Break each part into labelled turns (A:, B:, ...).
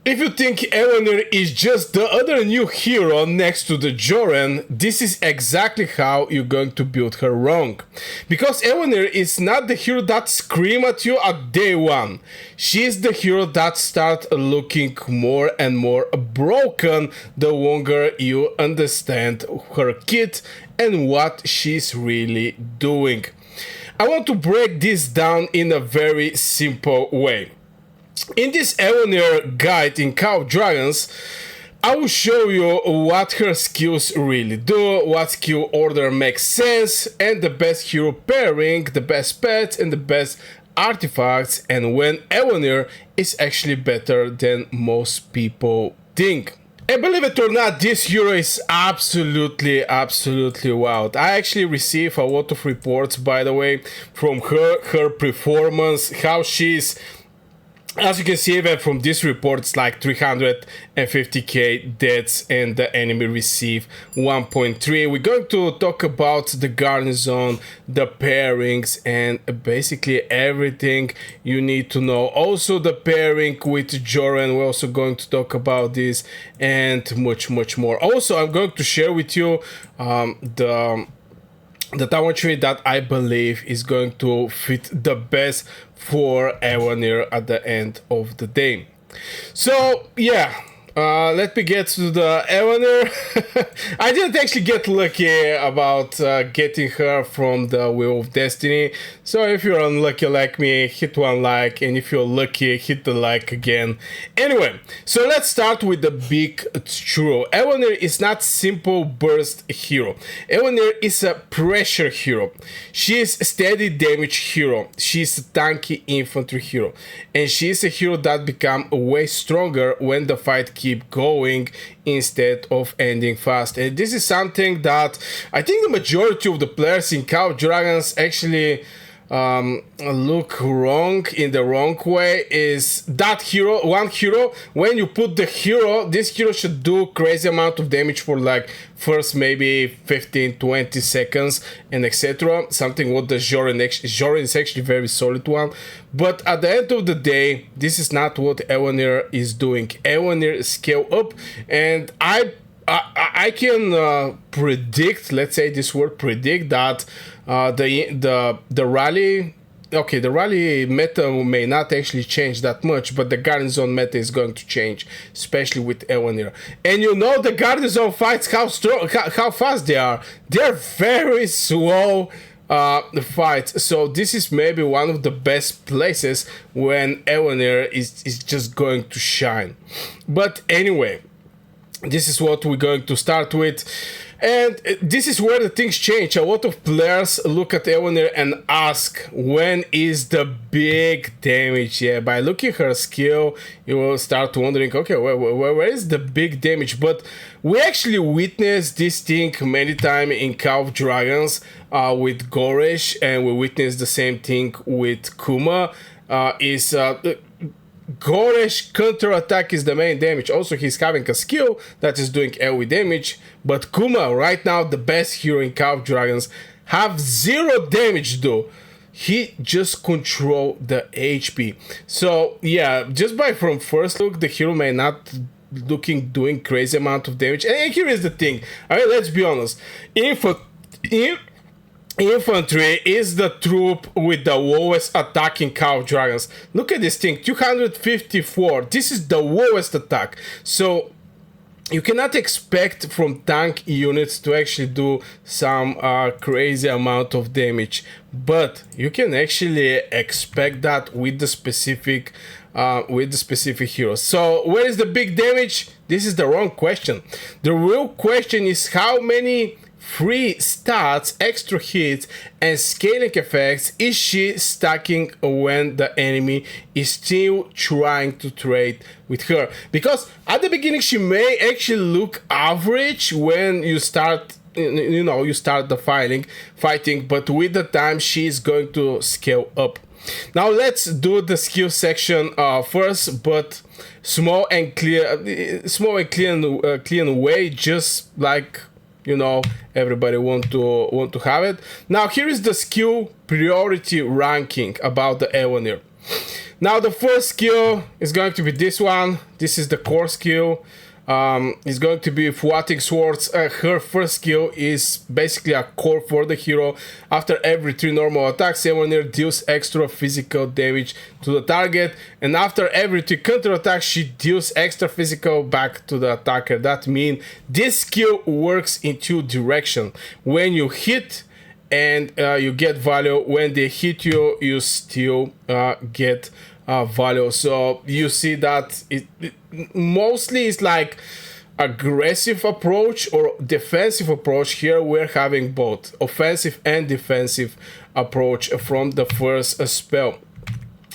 A: If you think Ellanir is just the other new hero next to the Joren, this is exactly how you're going to build her wrong. Because Ellanir is not the hero that screams at you at day one. She's the hero that starts looking more and more broken the longer you understand her kit and what she's really doing. I want to break this down in a very simple way. In this Ellanir guide in Call of Dragons, I will show you what her skills really do, what skill order makes sense, and the best hero pairing, the best pets, and the best artifacts, and when Ellanir is actually better than most people think. And believe it or not, this hero is absolutely wild. I actually receive a lot of reports, by the way, from her performance, how she's, as you can see even from this report, it's like 350k deaths and the enemy receive 1.3. We're going to talk about the garrison, the pairings, and basically everything you need to know. Also the pairing with Joren, we're also going to talk about this and much more. Also, I'm going to share with you the tower tree that I believe is going to fit the best for Ellanir at the end of the day. So yeah, let me get to the Ellanir. I didn't actually get lucky about getting her from the Wheel of Destiny. So if you're unlucky like me, hit one like, and if you're lucky, hit the like again. Anyway, so let's start with the big truth. Ellanir is not simple burst hero. Ellanir is a pressure hero. She is a steady damage hero. She's a tanky infantry hero. And she is a hero that becomes way stronger when the fight keep going instead of ending fast. And this is something that I think the majority of the players in Call of Dragons actually look wrong in the wrong way. Is that hero, one hero, when you put the hero, this hero should do crazy amount of damage for like first maybe 15-20 seconds and etc. Something what the Joren is actually very solid one, but at the end of the day, this is not what Ellanir is doing. Ellanir scale up, and I can predict, let's say this word predict, that the rally, okay, the rally meta may not actually change that much, but the garrison meta is going to change, especially with Ellanir. And you know the garrison fights, how strong, how fast they are. They're very slow fights. So this is maybe one of the best places when Ellanir is just going to shine. But anyway, this is what we're going to start with. And this is where the things change. A lot of players look at Ellanir and ask, when is the big damage? Yeah, by looking at her skill, you will start wondering, okay, where is the big damage? But we actually witnessed this thing many times in Call of Dragons with Goresh, and we witnessed the same thing with Kuma. Goresh counter-attack is the main damage. Also, he's having a skill that is doing AoE damage. But Kuma, right now, the best hero in Call of Dragons, have 0 damage though. He just control the HP. So yeah, just by from first look, the hero may not doing crazy amount of damage. And here is the thing. I mean, let's be honest. Infantry is the troop with the lowest attack in Call of Dragons. Look at this thing, 254. This is the lowest attack. So you cannot expect from tank units to actually do some crazy amount of damage. But you can actually expect that with the specific heroes. So where is the big damage? This is the wrong question. The real question is how many free stats, extra hits, and scaling effects is she stacking when the enemy is still trying to trade with her? Because at the beginning she may actually look average when you start, you start the fighting, but with the time she is going to scale up. Now let's do the skill section first, but small and clean way, just like everybody want to have it. Now here is the skill priority ranking about the Ellanir. Now the first skill is going to be this one. This is the core skill. It's going to be Thwarting Swords. Her first skill is basically a core for the hero. After every 3 normal attacks, Ellanir deals extra physical damage to the target, and after every 3 counter attacks, she deals extra physical back to the attacker. That means this skill works in 2 directions. When you hit and you get value, when they hit you, you still get value. So you see that it mostly is like aggressive approach or defensive approach. Here we're having both offensive and defensive approach from the first spell.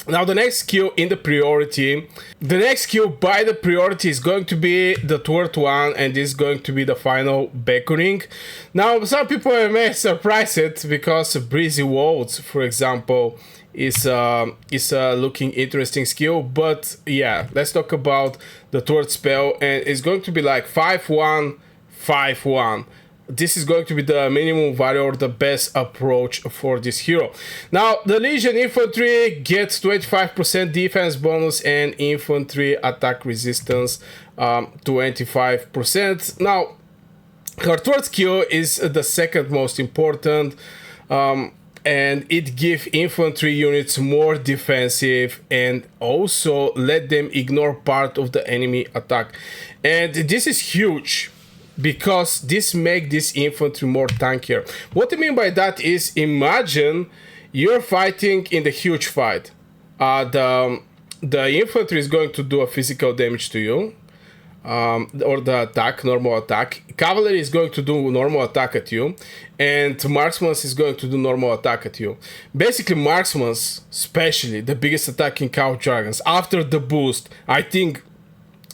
A: Now the next skill in the priority, the next skill by the priority is going to be the third one, and this is going to be the final beckoning. Now some people may surprise it because Breezy Walls, for example, is looking interesting skill, but yeah, let's talk about the third spell, and it's going to be like 5-1 5-1. This is going to be the minimum value or the best approach for this hero. Now the Legion infantry gets 25% defense bonus and infantry attack resistance 25%. Now her third skill is the second most important, and it gives infantry units more defensive and also let them ignore part of the enemy attack. And this is huge because this makes this infantry more tankier. What I mean by that is, imagine you're fighting in the huge fight. The infantry is going to do a physical damage to you, or the attack, normal attack. Cavalry is going to do normal attack at you, and marksman is going to do normal attack at you. Basically, marksman, especially the biggest attack in Call of Dragons, after the boost, I think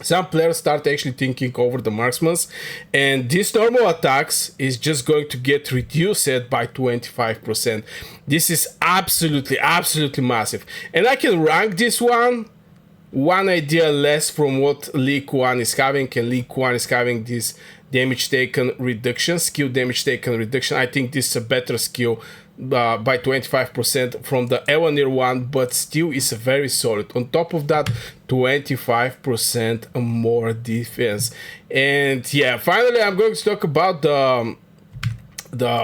A: some players start actually thinking over the marksman, and this normal attacks is just going to get reduced by 25%. This is absolutely massive, and I can rank this one idea less from what Lei Kuan is having, and Lei Kuan is having this damage taken reduction, skill damage taken reduction. I think this is a better skill by 25% from the Ellanir one, but still is very solid. On top of that, 25% more defense. And yeah, finally I'm going to talk about the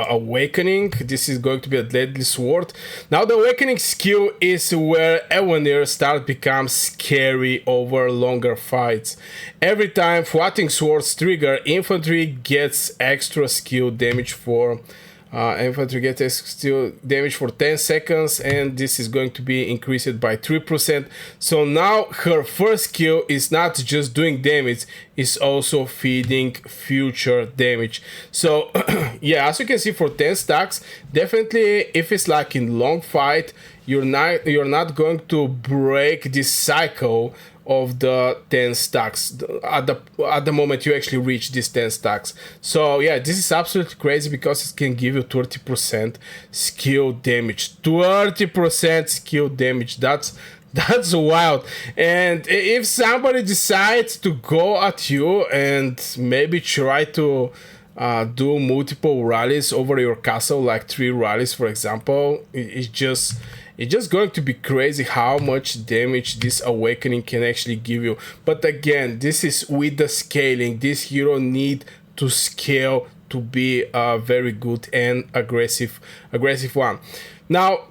A: awakening. This is going to be a deadly sword. Now the awakening skill is where Ellanir start become scary over longer fights. Every time Thwarting Swords trigger, infantry gets extra skill damage for 10 seconds, and this is going to be increased by 3%. So now her first skill is not just doing damage, it's also feeding future damage. So yeah, as you can see, for 10 stacks, definitely if it's like in long fight, you're not going to break this cycle of the 10 stacks at the moment you actually reach these 10 stacks. So yeah, this is absolutely crazy because it can give you 30% skill damage. 30% skill damage. That's wild. And if somebody decides to go at you and maybe try to do multiple rallies over your castle, like 3 rallies for example, it's just going to be crazy how much damage this awakening can actually give you. But again, this is with the scaling. This hero need to scale to be a very good and aggressive one. Now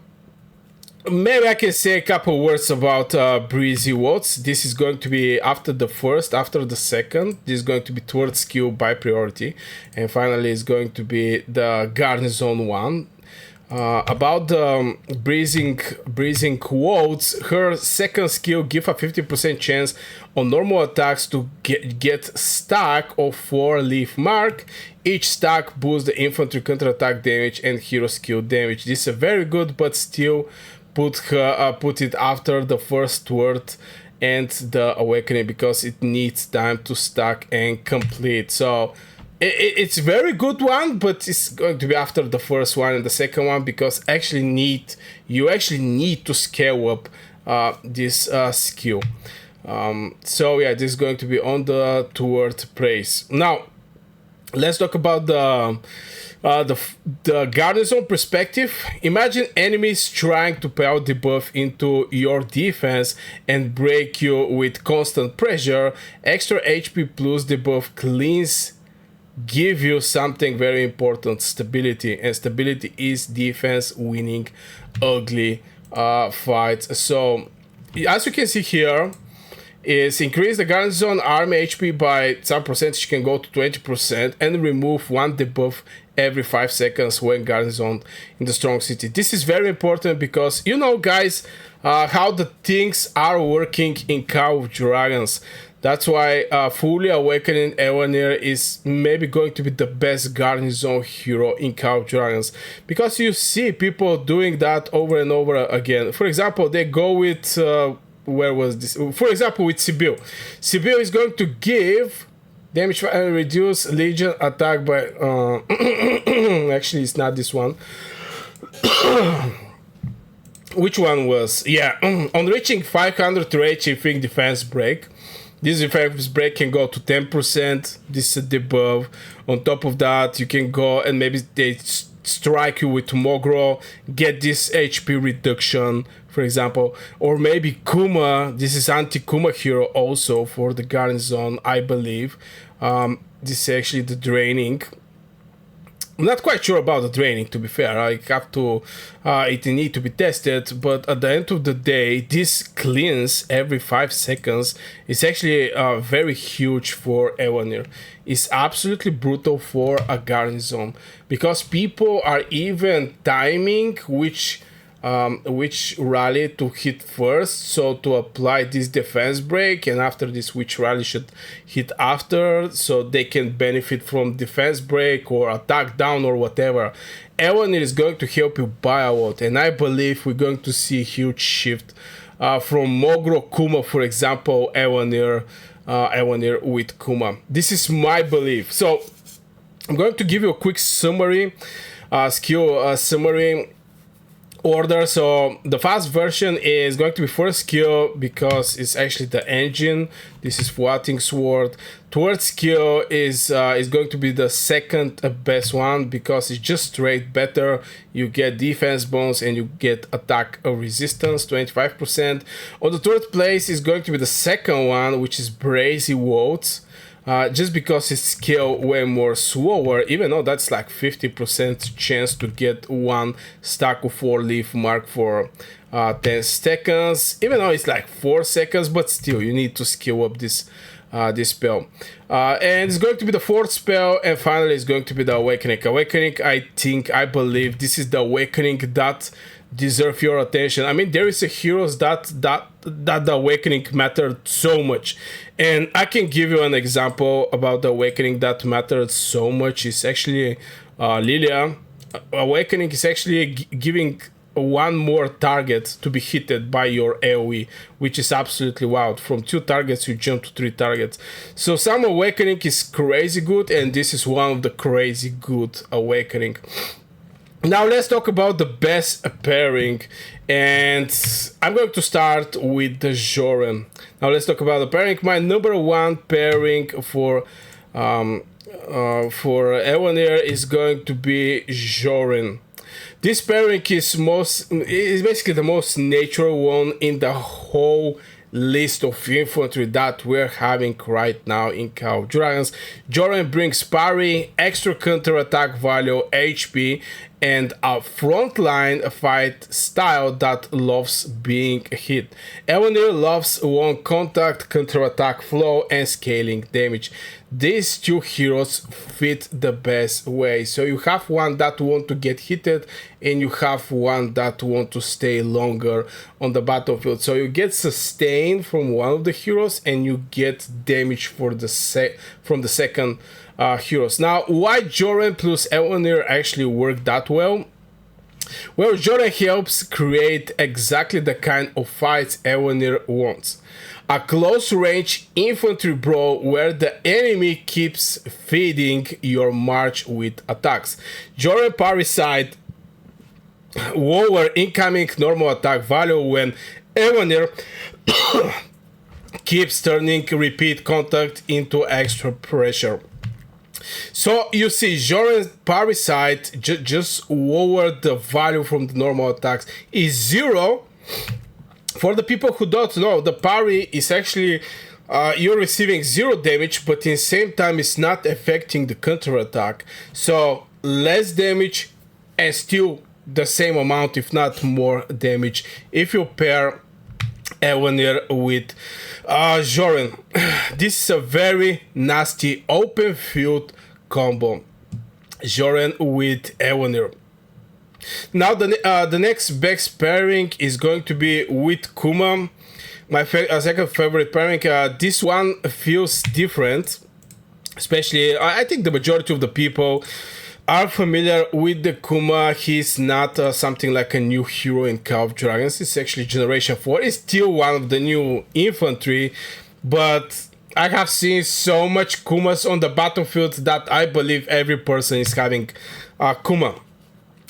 A: maybe I can say a couple words about Breezy Walls. This is going to be after the first, after the second. This is going to be third skill by priority, and finally it's going to be the garrison one. About the breezing quotes, her second skill give a 50% chance on normal attacks to get stack of 4 leaf mark. Each stack boosts the infantry counterattack damage and hero skill damage. This is very good, but still put it after the first third and the awakening because it needs time to stack and complete. So it's a very good one, but it's going to be after the first one and the second one because you actually need to scale up this skill. So yeah, this is going to be on the third place. Now let's talk about the garrison perspective, imagine enemies trying to put out debuff into your defense and break you with constant pressure. Extra HP plus debuff cleans give you something very important, stability, and stability is defense winning ugly fights. So as you can see here, is increase the garrison army HP by some percentage, can go to 20%, and remove one debuff every 5 seconds when garrison in the strong city. This is very important because you know, guys, how the things are working in Call of Dragons. That's why fully awakening Ellanir is maybe going to be the best garrison hero in Call of Dragons, because you see people doing that over and over again. For example, they go with where was this? For example, with Sibyl. Sibyl is going to give damage and reduce legion attack by actually it's not this one. Which one was? Yeah, on reaching 500 rage inflict defense break. This defense break can go to 10%. This is a debuff. On top of that, you can go and maybe they strike you with Mogro, get this HP reduction, for example. Or maybe Kuma. This is anti-Kuma hero also for the garrison, I believe. This is actually the draining. I'm not quite sure about the draining, to be fair. I have to, it need to be tested, but at the end of the day, this cleanse every 5 seconds is actually very huge for Ellanir. It's absolutely brutal for a garrison, because people are even timing which rally to hit first, so to apply this defense break, and after this which rally should hit after, so they can benefit from defense break or attack down or whatever. Ellanir is going to help you by a lot, and I believe we're going to see a huge shift from Mogro Kuma, for example, Ellanir with Kuma. This is my belief. So I'm going to give you a quick summary, skill summary order. So the fast version is going to be first skill, because it's actually the engine. This is Floating Sword. Third skill is going to be the second best one, because it's just straight better. You get defense bonus and you get attack resistance 25%. On the third place is going to be the second one, which is Brazy Woads. Just because it's skill way more slower, even though that's like 50% chance to get one stack of 4-leaf mark for 10 seconds, even though it's like 4 seconds, but still you need to skill up this spell. And it's going to be the fourth spell, and finally it's going to be the Awakening. I believe this is the Awakening that deserve your attention. I mean, there is a heroes that the Awakening mattered so much, and I can give you an example about the Awakening that mattered so much. Is actually Lilia. Awakening is actually giving one more target to be hit by your AoE, which is absolutely wild. From 2 targets you jump to 3 targets. So some Awakening is crazy good, and this is one of the crazy good Awakening. Now let's talk about the best pairing, and I'm going to start with the Joren. Now let's talk about the pairing. My number one pairing for Ellanir is going to be Joren. This pairing is basically the most natural one in the whole list of infantry that we're having right now in Call of Dragons. Joren brings parry, extra counter attack value, HP, and a frontline fight style that loves being hit. Ellanir loves one contact, counter attack flow, and scaling damage. These two heroes fit the best way. So you have one that want to get hitted, and you have one that want to stay longer on the battlefield. So you get sustain from one of the heroes, and you get damage for from the second heroes. Now, why Joren plus Ellanir actually work that well? Well, Joren helps create exactly the kind of fights Ellanir wants. A close range infantry brawl where the enemy keeps feeding your march with attacks. Joren parry side lower incoming normal attack value when Ellanir keeps turning repeat contact into extra pressure. So you see, Joren's parry side just lower the value from the normal attacks is 0. For the people who don't know, the parry is actually you're receiving 0 damage, but in the same time it's not affecting the counter attack. So less damage and still the same amount, if not more damage, if you pair Ellanir with Joren. This is a very nasty open field combo. Joren with Ellanir. Now the next best pairing is going to be with Kuma. My second favorite pairing. This one feels different, especially I think the majority of the people are familiar with the Kuma. He's not something like a new hero in Call of Dragons. It's actually Generation 4. It's still one of the new infantry, but I have seen so much Kumas on the battlefield that I believe every person is having Kuma.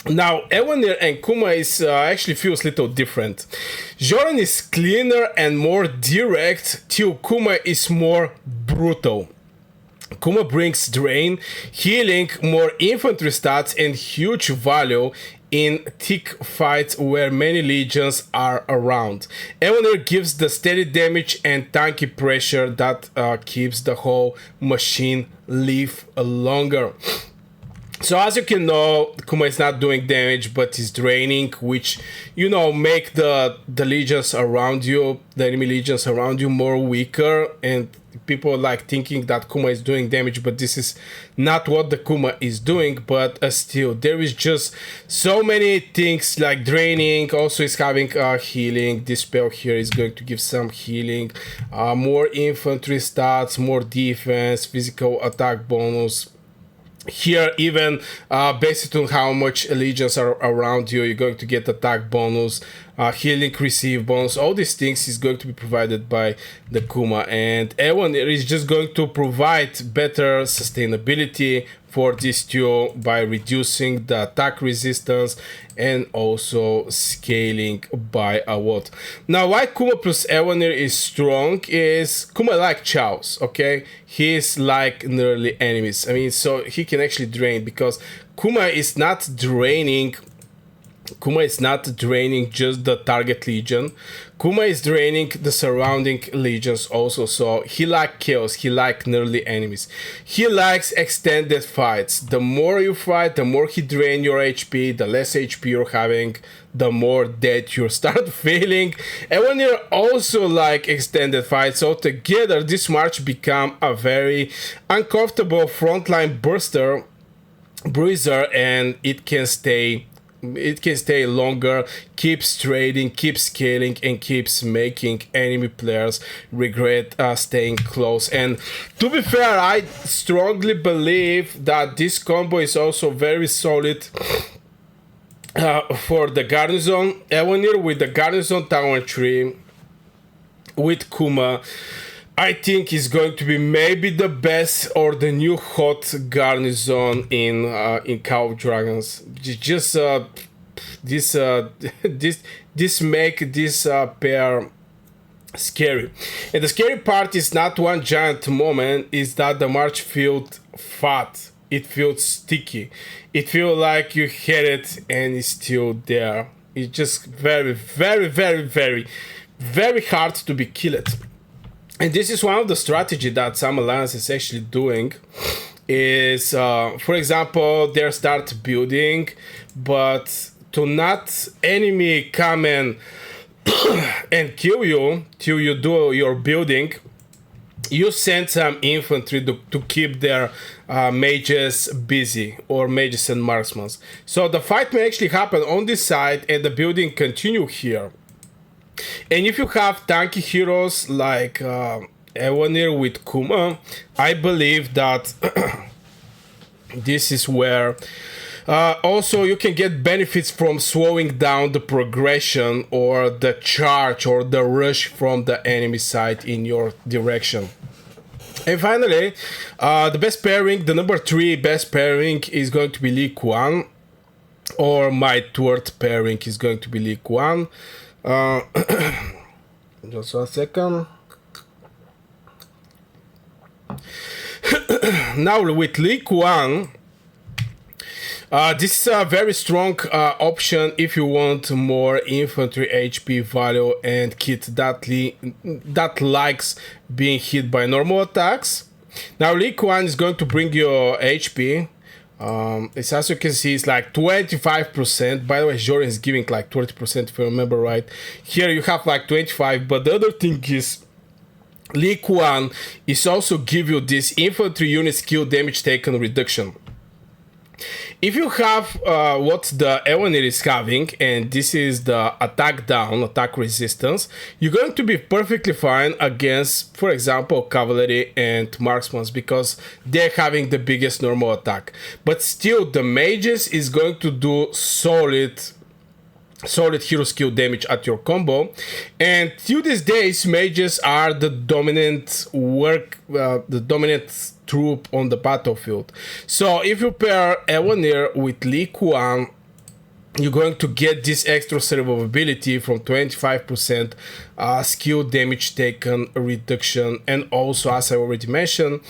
A: Now, Ellanir and Kuma is actually feels a little different. Joren is cleaner and more direct, till Kuma is more brutal. Kuma brings drain, healing, more infantry stats, and huge value in thick fights where many legions are around. Ellanir gives the steady damage and tanky pressure that keeps the whole machine live longer. So as you can know, Kuma is not doing damage, but is draining, which, you know, make the legions around you, the enemy legions around you, more weaker. And people like thinking that Kuma is doing damage, but this is not what the Kuma is doing. But still, there is just so many things like draining. Also, is having healing. This spell here is going to give some healing, more infantry stats, more defense, physical attack bonus. Here, even based on how much legions are around you, you're going to get attack bonus, healing receive bonus. All these things is going to be provided by the Kuma, and Ellanir is just going to provide better sustainability for this duo by reducing the attack resistance and also scaling by a lot. Now, why Kuma plus Ellanir is strong is Kuma like Chaos, okay? He's like nearly enemies. I mean, so he can actually drain, because Kuma is not draining just the target legion. Kuma is draining the surrounding legions also. So he likes chaos, he likes nearly enemies. He likes extended fights. The more you fight, the more he drains your HP, the less HP you're having, the more dead you start feeling. And when you're also like extended fights, so together this march become a very uncomfortable frontline bruiser, and it can stay longer, keeps trading, keeps scaling, and keeps making enemy players regret staying close. And to be fair, I strongly believe that this combo is also very solid for the garrison. Ellanir with the garrison tower tree with Kuma, I think is going to be maybe the best or the new hot garrison in Call of Dragons. Just this make this pair scary. And the scary part is not one giant moment, is that the march felt fat. It feels sticky. It feels like you hit it and it's still there. It's just very, very, very, very, very hard to be killed. And this is one of the strategy that some alliance is actually doing. Is for example, they start building, but to not enemy come and kill you till you do your building, you send some infantry to keep their mages busy, or mages and marksmen. So the fight may actually happen on this side and the building continue here. And if you have tanky heroes like Ellanir with Kuma, I believe that this is where also you can get benefits from slowing down the progression or the charge or the rush from the enemy side in your direction. And finally, the best pairing, the number 3 best pairing is going to be Lei Kuan, or my third pairing is going to be Lei Kuan. Just 1 second. now with Lei Kuan, this is a very strong option if you want more infantry HP value and kit that likes being hit by normal attacks. Now Lei Kuan is going to bring your HP. It's, as you can see, it's like 25%. By the way, Joren is giving like 20% if I remember right. Here you have like 25, but the other thing is Lei Kuan is also give you this infantry unit skill damage taken reduction. If you have what the Ellanir is having, and this is the attack down, attack resistance, you're going to be perfectly fine against, for example, cavalry and marksmen, because they're having the biggest normal attack. But still, the mages is going to do solid hero skill damage at your combo, and till these days mages are the dominant troop on the battlefield. So if you pair Ellanir with Lei Kuan, you're going to get this extra survivability from 25% skill damage taken reduction, and also, as I already mentioned,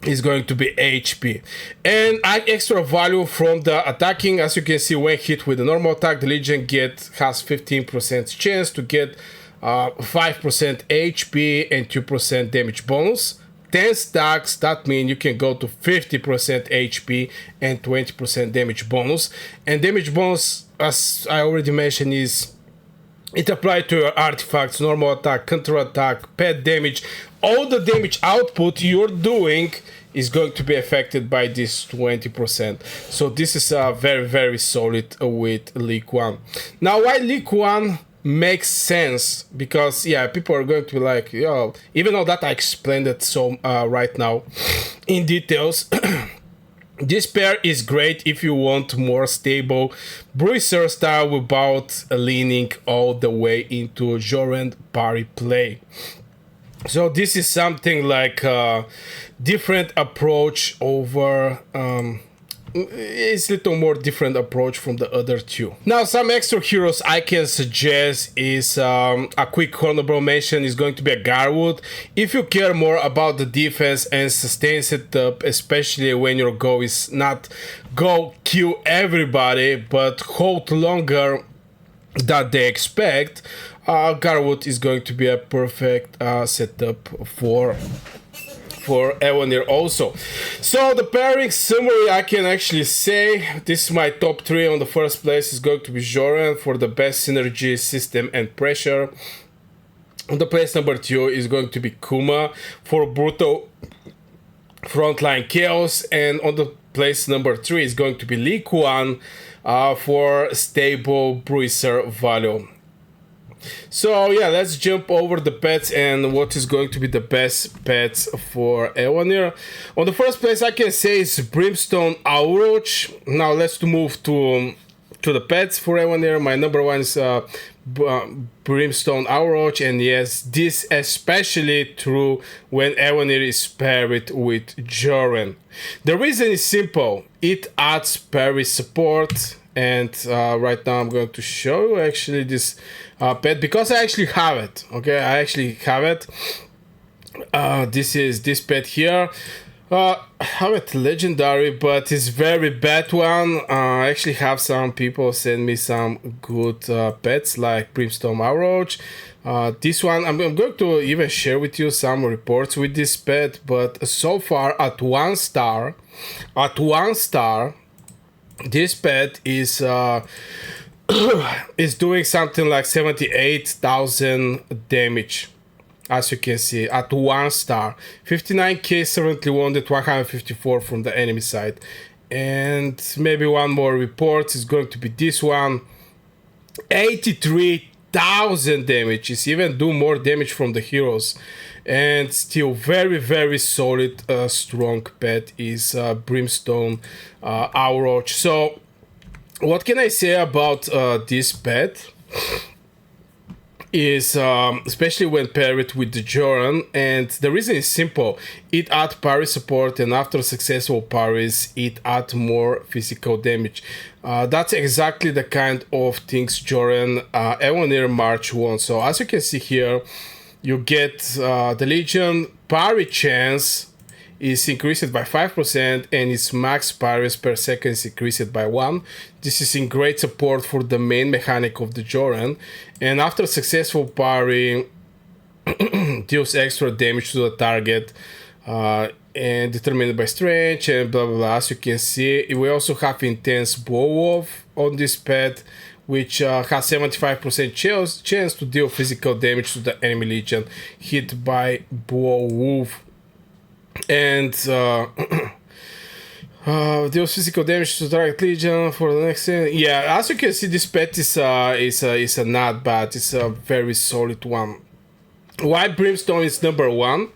A: is going to be HP. And add extra value from the attacking. As you can see, when hit with a normal attack, the Legion has 15% chance to get 5% HP and 2% damage bonus. 10 stacks, that means you can go to 50% HP and 20% damage bonus. And damage bonus, as I already mentioned, is it applies to your artifacts, normal attack, counter attack, pet damage. All the damage output you're doing is going to be affected by this 20%. So this is very, very solid with Lei Kuan. Now, why Lei Kuan makes sense? Because yeah, people are going to be like, yo, even though that I explained it so right now in details, this pair is great if you want more stable bruiser style without leaning all the way into Joren parry play. So this is something like a different approach over it's a little more different approach from the other two. Now, some extra heroes I can suggest is a quick honorable mention is going to be a Garwood. If you care more about the defense and sustain setup, especially when your goal is not go kill everybody but hold longer that they expect, Garwood is going to be a perfect setup for Ellanir also. So the pairing summary, I can actually say this is my top 3. On the first place is going to be Joren for the best synergy, system and pressure. On the place number 2 is going to be Kuma for brutal frontline chaos, and on the place number 3 is going to be Lei Kuan for stable bruiser value. So yeah, let's jump over the pets and what is going to be the best pets for Ellanir. On the first place, I can say is Brimstone Aurochs. Now let's move to the pets for Ellanir. My number 1 is Brimstone Aurochs, and yes, this especially true when Ellanir is paired with Joren. The reason is simple: it adds parry support. And right now I'm going to show you actually this pet, because I actually have it. Okay, I actually have it. This is this pet here. I have it legendary, but it's very bad one. I actually have some people send me some good pets like Brimstone Aurochs. This one I'm going to even share with you some reports with this pet, but so far at 1 star, this pet is is doing something like 78,000 damage, as you can see at 1 star. 59k 70 wounded, 154 from the enemy side, and maybe one more report is going to be this one. 83,000 damage. Is even do more damage from the heroes, and still very, very solid strong pet is Brimstone Aurochs. So what can I say about this pet is especially when paired with the Joren, and the reason is simple: it adds parry support, and after successful parries it adds more physical damage. That's exactly the kind of things Joren Ellanir March wants. So as you can see here, you get the Legion parry chance is increased by 5% and its max parries per second is increased by 1. This is in great support for the main mechanic of the Joren, and after successful parry deals extra damage to the target and determined by strength and blah blah blah. As you can see, we also have intense blow off on this pet, which has 75% chance to deal physical damage to the enemy legion hit by blow wolf, and deals physical damage to target legion for the next. Yeah, as you can see, this pet is not bad. It's a very solid one. Why Brimstone is number 1?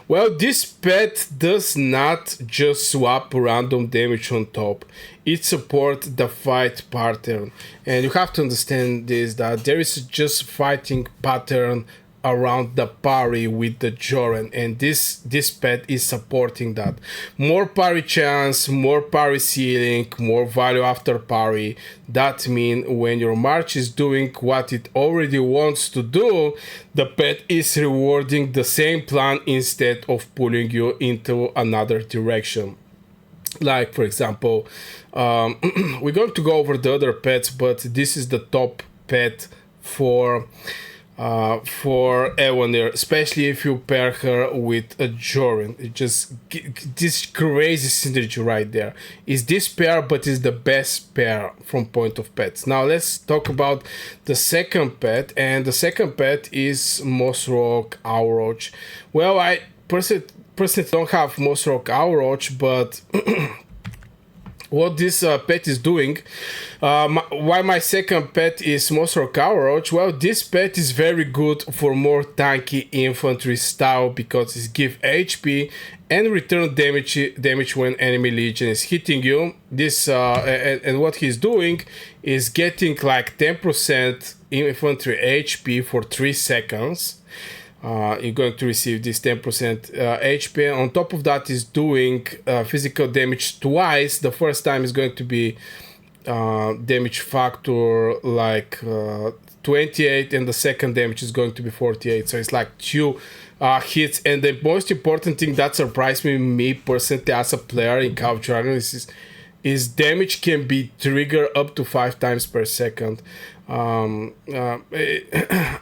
A: Well, this pet does not just swap random damage on top. It supports the fight pattern. And you have to understand this, that there is just fighting pattern around the parry with the Joren, and this pet is supporting that. More parry chance, more parry ceiling, more value after parry. That means when your march is doing what it already wants to do, the pet is rewarding the same plan instead of pulling you into another direction. Like, for example, we're going to go over the other pets, but this is the top pet for Ellanir, especially if you pair her with a Joren. It just this crazy synergy right there. Is this pair, but is the best pair from point of pets. Now let's talk about the second pet, and the second pet is Mossrock Aurochs. Well, I personally don't have Mossrock Aurochs, but what this pet is doing, why my second pet is Mossrock Aurochs. Well, this pet is very good for more tanky infantry style because it gives HP and return damage when enemy legion is hitting you. This and what he's doing is getting like 10% infantry HP for 3 seconds. You're going to receive this 10% HP. On top of that, is doing physical damage twice. The first time is going to be damage factor like 28, and the second damage is going to be 48. So it's like 2 hits. And the most important thing that surprised me personally as a player in Call of Dragons is damage can be triggered up to 5 times per second. I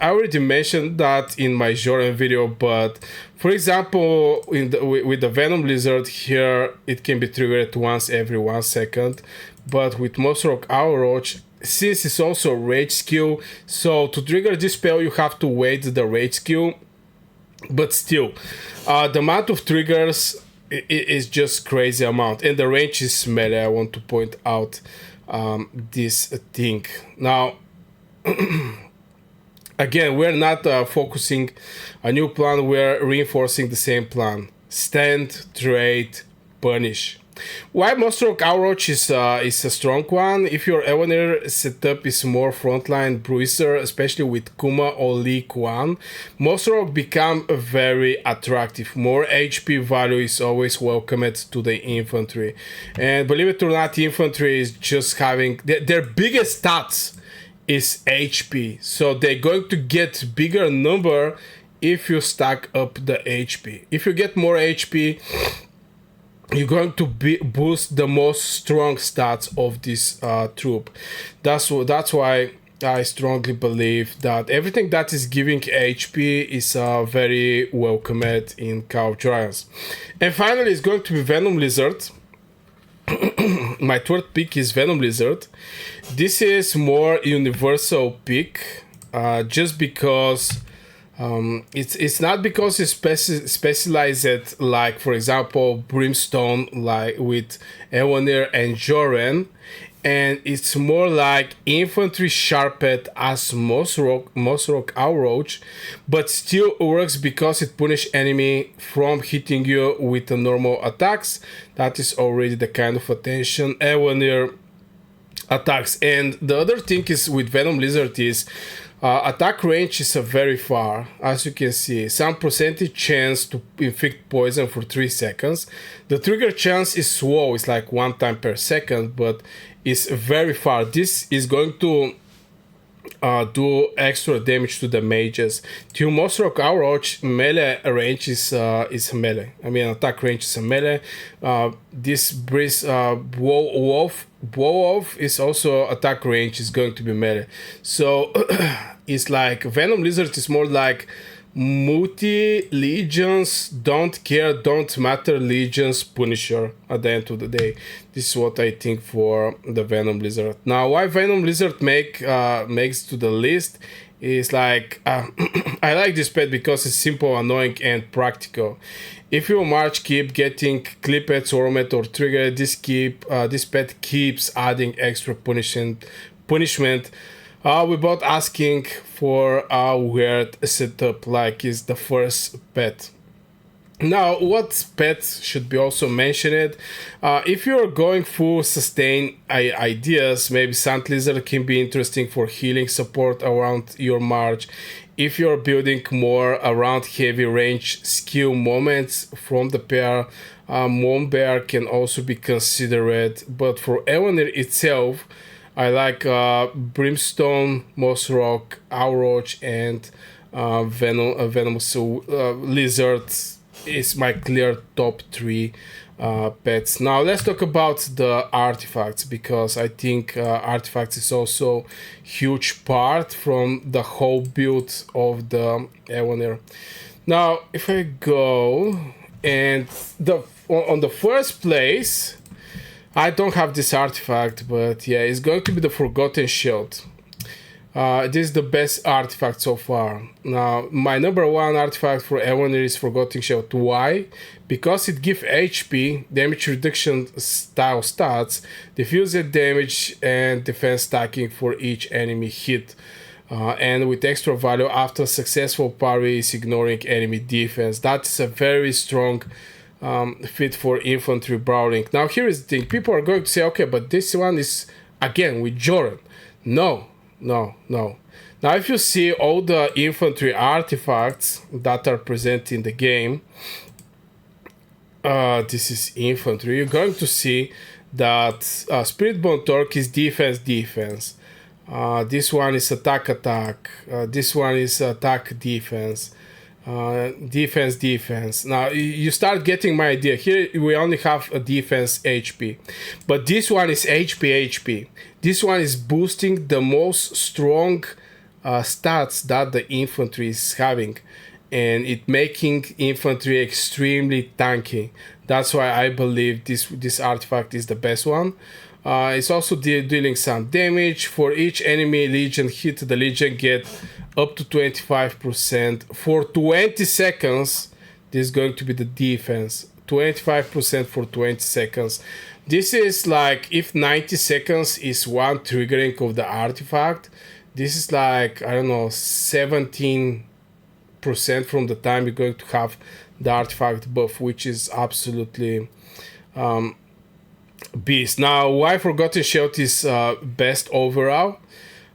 A: already mentioned that in my Joren video, but for example, with the Venomous Lizard here, it can be triggered once every 1 second. But with Mossrock Aurochs, since it's also rage skill, so to trigger this spell you have to wait the rage skill. But still, the amount of triggers is just crazy amount, and the range is melee. I want to point out this thing. Now, again, we're not focusing a new plan, we're reinforcing the same plan. Stand, trade, punish. Why Mossrock Aurochs is a strong one? If your Ellanir setup is more frontline bruiser, especially with Kuma or Lei Kuan, Mossrock become very attractive. More HP value is always welcomed to the infantry. And believe it or not, infantry is just having their biggest stats is HP. So they're going to get bigger number if you stack up the HP. If you get more HP, you're going to boost the most strong stats of this troop. That's why I strongly believe that everything that is giving HP is very welcomed in Call of Dragons. And finally, it's going to be Venomous Lizard. My third pick is Venomous Lizard. This is more universal pick, just because it's not because it's specialized like, for example, Brimstone, like with Ellanir and Joren, and it's more like infantry sharpet as Mossrock Aurochs, but still works because it punishes enemy from hitting you with the normal attacks. That is already the kind of attention Ellanir attacks. And the other thing is with Venomous Lizard is attack range is very far, as you can see. Some percentage chance to inflict poison for 3 seconds. The trigger chance is slow, it's like 1 time per second, but it's very far. This is going to do extra damage to the mages. To Mossrock Aurochs, melee range is melee. I mean, attack range is a melee. This Breeze Wolf is also attack range is going to be melee. So it's like Venom Lizard is more like multi legions, don't care, don't matter legions Punisher at the end of the day. This is what I think for the Venom Lizard. Now, why Venom Lizard makes to the list is like I like this pet because it's simple, annoying, and practical. If you march, keep getting clippets, ornament, or trigger. This pet keeps adding extra punishment without asking for a weird setup like is the first pet. Now, what pets should be also mentioned? If you're going full sustain ideas, maybe Sand Lizard can be interesting for healing support around your march. If you're building more around heavy range skill moments from the pair, Mom Bear can also be considered. But for Ellanir itself, I like Brimstone, Mossrock Aurochs, and Venomous Lizard is my clear top 3 pets. Now let's talk about the artifacts, because I think artifacts is also huge part from the whole build of the Ellanir. Now if I go and on the first place, I don't have this artifact, but yeah, it's going to be the Forgotten Shield. This is the best artifact so far. Now, my number 1 artifact for Ellanir is Forgotten Shield. Why? Because it gives HP, damage reduction style stats, diffused damage, and defense stacking for each enemy hit. And with extra value after successful parry is ignoring enemy defense. That's a very strong fit for infantry brawling. Now here is the thing, people are going to say, okay, but this one is again with Joren. No. Now if you see all the infantry artifacts that are present in the game, this is infantry, you're going to see that Spiritbone Torc is defense. This one is attack. This one is attack defense. Defense. Now you start getting my idea. Here we only have a defense HP, but this one is HP. This one is boosting the most strong stats that the infantry is having, and it making infantry extremely tanky. That's why I believe this artifact is the best one. It's also dealing some damage. For each enemy legion hit, the legion get up to 25% for 20 seconds. This is going to be the defense. 25% for 20 seconds. This is like if 90 seconds is one triggering of the artifact. This is like, I don't know, 17% from the time you're going to have the artifact buff, which is absolutely beast. Now, why Forgotten Shield is best overall?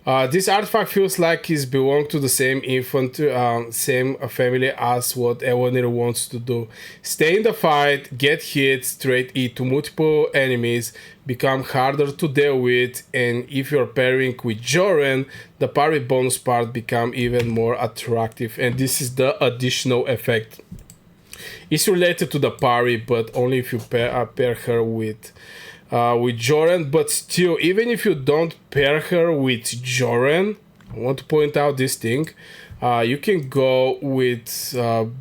A: This artifact feels like it belongs to the same infantry, same family as what Ellanir wants to do. Stay in the fight, get hit, straight E to multiple enemies, become harder to deal with, and if you're pairing with Joren, the parry bonus part become even more attractive, and this is the additional effect. It's related to the parry, but only if you pair her with Joren. But still, even if you don't pair her with Joren, I want to point out this thing. You can go with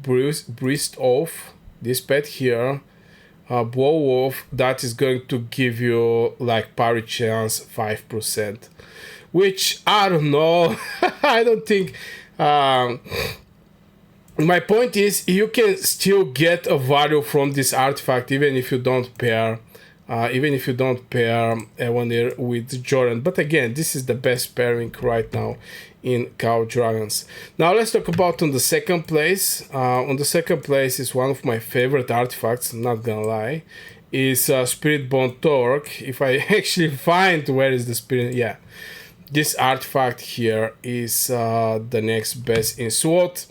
A: Breast Off, this pet here, Blow Off. That is going to give you like parry chance 5%, which I don't know. I don't think. My point is, you can still get a value from this artifact even if you don't pair. Ellanir with Joren. But again, this is the best pairing right now in Call of Dragons. Now let's talk about on the second place. On the second place is one of my favorite artifacts, I'm not gonna lie, is Spiritbone Torc. If I actually find where is the spirit, yeah. This artifact here is the next best in SWAT.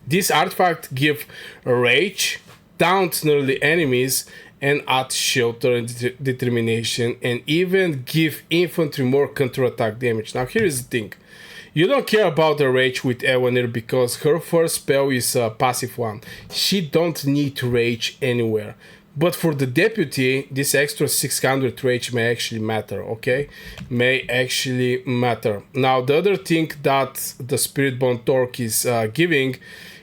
A: This artifact gives rage, taunt nearly enemies, and add shelter and determination, and even give infantry more counterattack damage. Now here's the thing. You don't care about the rage with Ellanir because her first spell is a passive one. She don't need to rage anywhere. But for the deputy, this extra 600 rage may actually matter, okay? May actually matter. Now, the other thing that the Spiritbone Torc is giving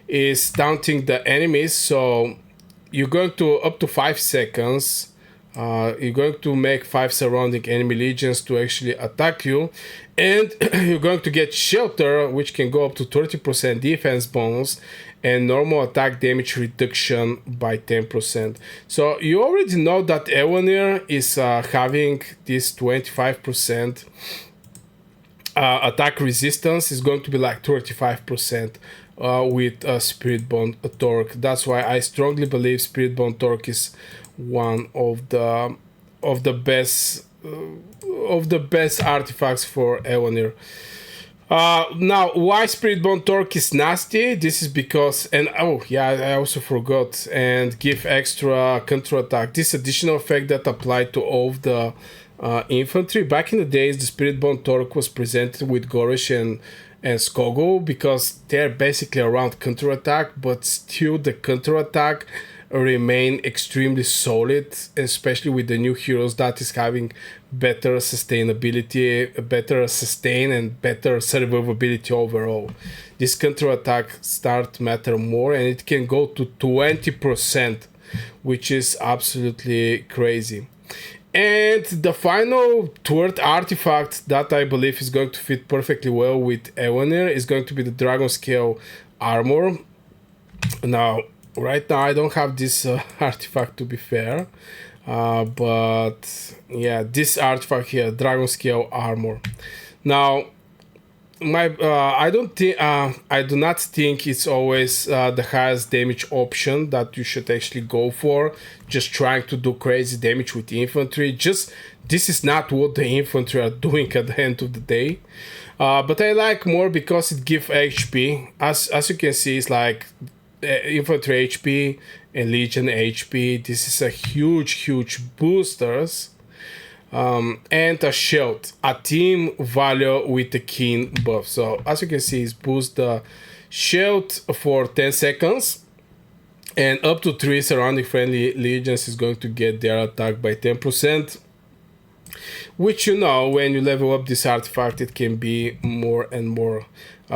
A: is taunting the enemies. So you're going to, up to 5 seconds, you're going to make 5 surrounding enemy legions to actually attack you. And you're going to get shelter, which can go up to 30% defense bonus and normal attack damage reduction by 10%. So you already know that Ellanir is having this 25% attack resistance is going to be like 35% with Spiritbone Torc. That's why I strongly believe Spiritbone Torc is one of the best artifacts for Ellanir. Now, why Spiritbone Torc is nasty? This is because, and oh yeah, I also forgot, and give extra counter attack. This additional effect that applied to all of the infantry. Back in the days, the Spiritbone Torc was presented with Gorish and Skogul because they're basically around counter attack, but still the counter attack remain extremely solid, especially with the new heroes that is having better sustainability, better sustain, and better survivability overall. This counter attack start matter more, and it can go to 20%, which is absolutely crazy. And the final third artifact that I believe is going to fit perfectly well with Ellanir is going to be the Dragonscale Armor. Now, right now I don't have this artifact, to be fair, but yeah, this artifact here, Dragonscale Armor. Now, I do not think it's always the highest damage option that you should actually go for. Just trying to do crazy damage with infantry. This is not what the infantry are doing at the end of the day. But I like more because it gives HP. As you can see, it's like infantry HP and legion HP. This is a huge boosters. And a shield, a team value with the keen buff. So as you can see, it's boost the shield for 10 seconds, and up to 3 surrounding friendly legions is going to get their attack by 10%. Which, you know, when you level up this artifact, it can be more and more.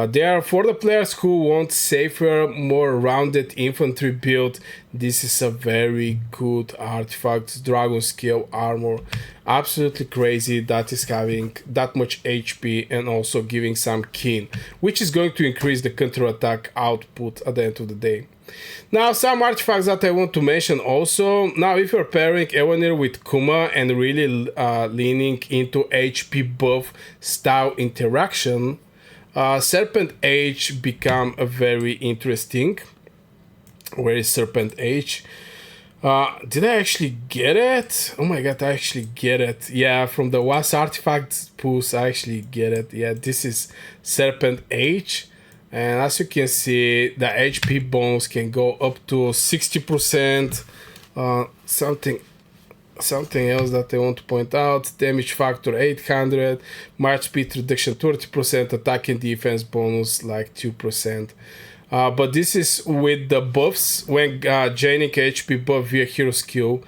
A: There, for the players who want safer, more rounded infantry build, this is a very good artifact. Dragonscale Armor, absolutely crazy that is having that much HP and also giving some keen, which is going to increase the counter attack output at the end of the day. Now, some artifacts that I want to mention also. Now, if you're pairing Ellanir with Kuma and really leaning into HP buff style interaction, Serpent Age become a very interesting. Where is Serpent Age? Did I actually get it? Oh my god, I actually get it. Yeah, from the last artifact pools, I actually get it. Yeah, this is Serpent Age. And as you can see, the HP bonus can go up to 60%. Something else that I want to point out: damage factor 800, march speed reduction 30%, attack and defense bonus like 2%. But this is with the buffs. When gaining HP buff via hero skill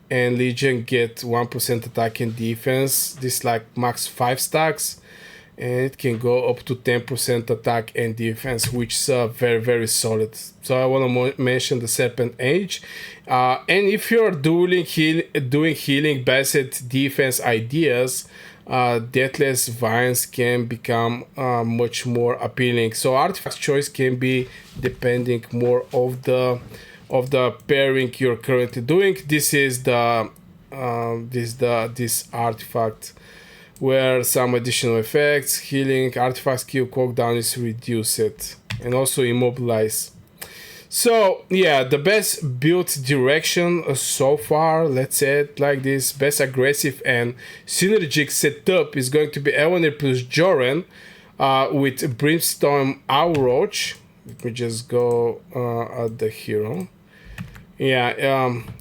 A: and legion get 1% attack and defense, this like max 5 stacks, and it can go up to 10% attack and defense, which is very solid. So I want to mention the Serpent Age. And if you're doing healing based defense ideas, Deathless Vines can become much more appealing. So artifact choice can be depending more of the pairing you're currently doing. This is this artifact where some additional effects, healing, artifact skill cooldown is reduced, and also immobilize. So yeah, the best build direction so far, let's say it like this, best aggressive and synergic setup is going to be Ellanir plus Joren with Brimstone Aurochs. Let me just go at the hero. Yeah,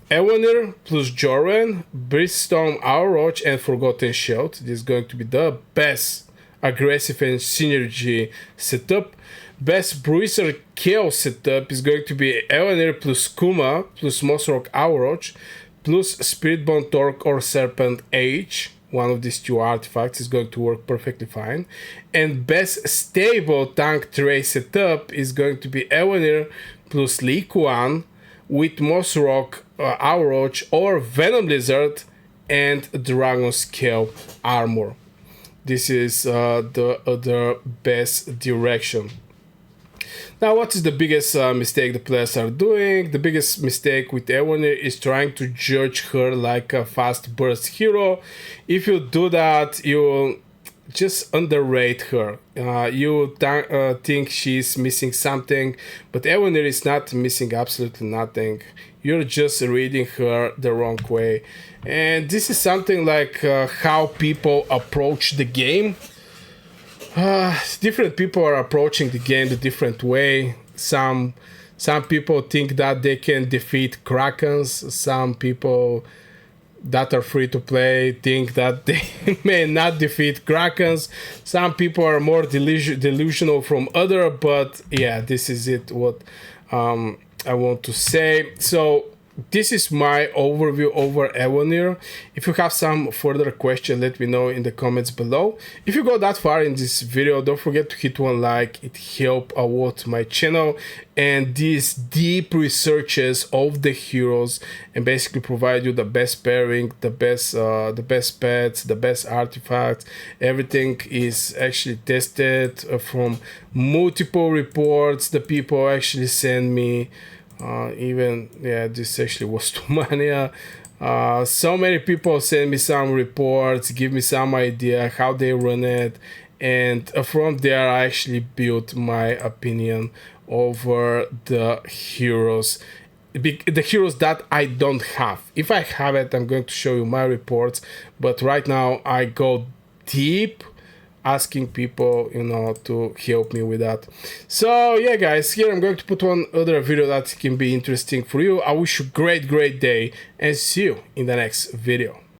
A: Ellanir plus Joren, Brimstone Aurochs, and Forgotten Shield. This is going to be the best aggressive and synergy setup. Best bruiser kill setup is going to be Ellanir plus Kuma plus Mossrock Aurochs plus Spiritbone Torc or Serpent Age. One of these two artifacts is going to work perfectly fine. And best stable tank tray setup is going to be Ellanir plus Lei Kuan with Mossrock Aurochs or Venomous Lizard and Dragonscale Armor. This is the other best direction. Now, what is the biggest mistake the players are doing? The biggest mistake with Ellanir is trying to judge her like a fast burst hero. If you do that, you will just underrate her. You think she's missing something, but Ellanir is not missing absolutely nothing. You're just reading her the wrong way. And this is something like how people approach the game. Different people are approaching the game the different way. Some people think that they can defeat Krakens. Some people that are free to play think that they may not defeat Krakens. Some people are more delusional from other, but yeah, this is it what I want to say. So this is my overview over Ellanir. If you have some further question, let me know in the comments below. If you go that far in this video, don't forget to hit one like. It helps a lot my channel and these deep researches of the heroes and basically provide you the best pairing, the best pets, the best artifacts. Everything is actually tested from multiple reports the people actually send me. This actually was too many. So many people send me some reports, give me some idea how they run it, and from there I actually built my opinion over the heroes. The heroes that I don't have. If I have it, I'm going to show you my reports, but right now I go deep asking people, to help me with that. So yeah, guys, here I'm going to put one other video that can be interesting for you. I wish you a great day and see you in the next video.